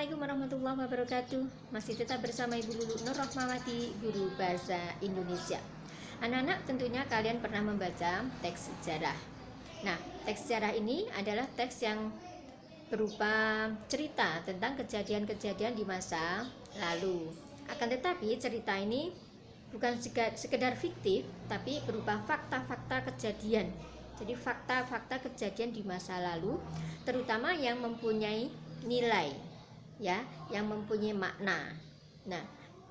Assalamualaikum warahmatullahi wabarakatuh. Masih tetap bersama Ibu Lulu Nur Rahmawati, guru bahasa Indonesia. Anak-anak, tentunya kalian pernah membaca teks sejarah. Nah, teks sejarah ini adalah teks yang berupa cerita tentang kejadian-kejadian di masa lalu. Akan tetapi cerita ini bukan sekedar fiktif, tapi berupa fakta-fakta kejadian. Jadi fakta-fakta kejadian di masa lalu, terutama yang mempunyai nilai, ya, yang mempunyai makna. Nah,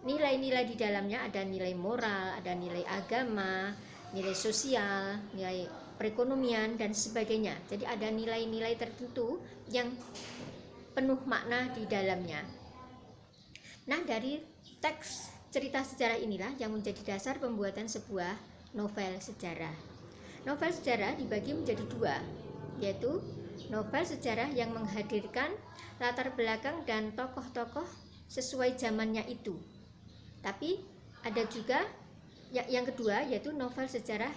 nilai-nilai di dalamnya ada nilai moral, ada nilai agama, nilai sosial, nilai perekonomian dan sebagainya. Jadi ada nilai-nilai tertentu yang penuh makna di dalamnya. Nah, dari teks cerita sejarah inilah yang menjadi dasar pembuatan sebuah novel sejarah. Novel sejarah dibagi menjadi dua, yaitu novel sejarah yang menghadirkan latar belakang dan tokoh-tokoh sesuai zamannya itu. Tapi ada juga yang kedua, yaitu novel sejarah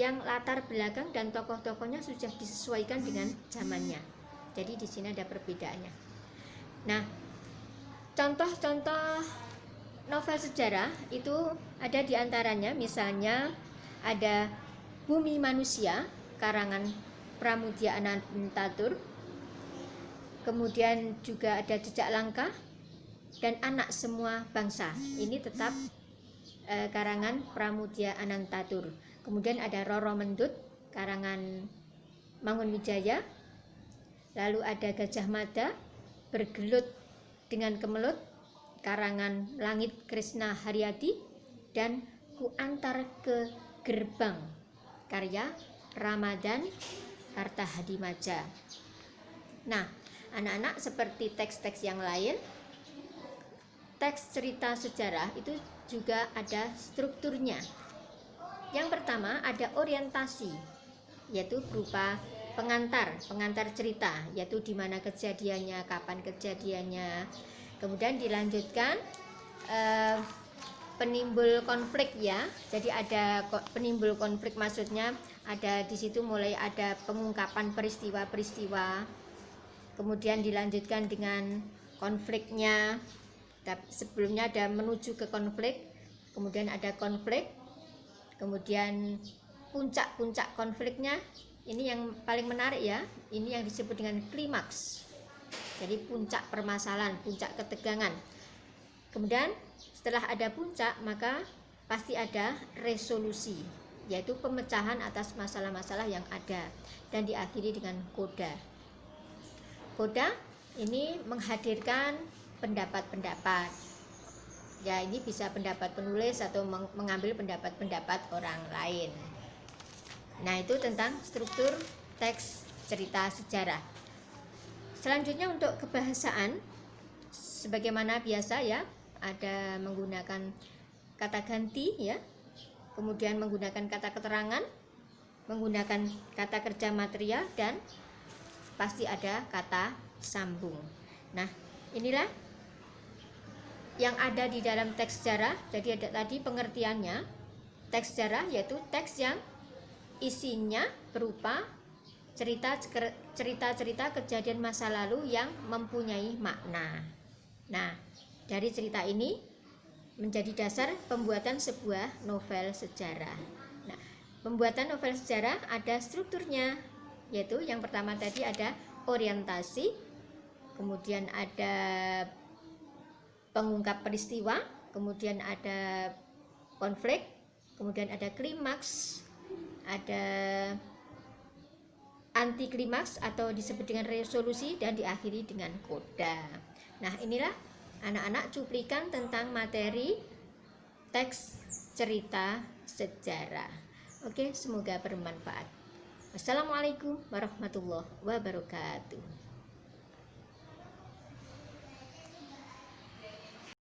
yang latar belakang dan tokoh-tokohnya sudah disesuaikan dengan zamannya. Jadi di sini ada perbedaannya. Nah, contoh-contoh novel sejarah itu ada di antaranya, misalnya ada Bumi Manusia karangan Pramudia Anantatur, kemudian juga ada Jejak Langkah dan Anak Semua Bangsa. Ini tetap karangan Pramudia Anantatur. Kemudian ada Roro Mendut karangan Mangunwijaya. Lalu ada Gajah Mada Bergelut dengan Kemelut karangan Langit Krisna Haryadi, dan Ku Antar ke Gerbang karya Ramadan Kartahadimadja. Nah, anak-anak, seperti teks-teks yang lain, teks cerita sejarah itu juga ada strukturnya. Yang pertama ada orientasi, yaitu berupa pengantar cerita, yaitu di mana kejadiannya, kapan kejadiannya. Kemudian dilanjutkan penimbul konflik, ya. Jadi ada penimbul konflik, maksudnya ada di situ mulai ada pengungkapan peristiwa-peristiwa. Kemudian dilanjutkan dengan konfliknya. Sebelumnya ada menuju ke konflik, kemudian ada konflik, kemudian puncak-puncak konfliknya. Ini yang paling menarik, ya. Ini yang disebut dengan klimaks. Jadi puncak permasalahan, puncak ketegangan. Kemudian setelah ada puncak, maka pasti ada resolusi, yaitu pemecahan atas masalah-masalah yang ada, dan diakhiri dengan koda. Koda ini menghadirkan pendapat-pendapat. Ya, ini bisa pendapat penulis atau mengambil pendapat-pendapat orang lain. Nah, itu tentang struktur teks cerita sejarah. Selanjutnya untuk kebahasaan, sebagaimana biasa, ya, ada menggunakan kata ganti, ya, kemudian menggunakan kata keterangan, menggunakan kata kerja material, dan pasti ada kata sambung. Nah, inilah yang ada di dalam teks sejarah. Jadi ada tadi pengertiannya. Teks sejarah yaitu teks yang isinya berupa cerita-cerita kejadian masa lalu yang mempunyai makna. Nah, dari cerita ini menjadi dasar pembuatan sebuah novel sejarah. Nah, pembuatan novel sejarah ada strukturnya, yaitu yang pertama tadi ada orientasi, kemudian ada pengungkap peristiwa, kemudian ada konflik, kemudian ada klimaks, ada anti klimaks atau disebut dengan resolusi, dan diakhiri dengan koda. Nah, inilah anak-anak cuplikan tentang materi teks cerita sejarah. Oke, semoga bermanfaat. Wassalamualaikum warahmatullahi wabarakatuh.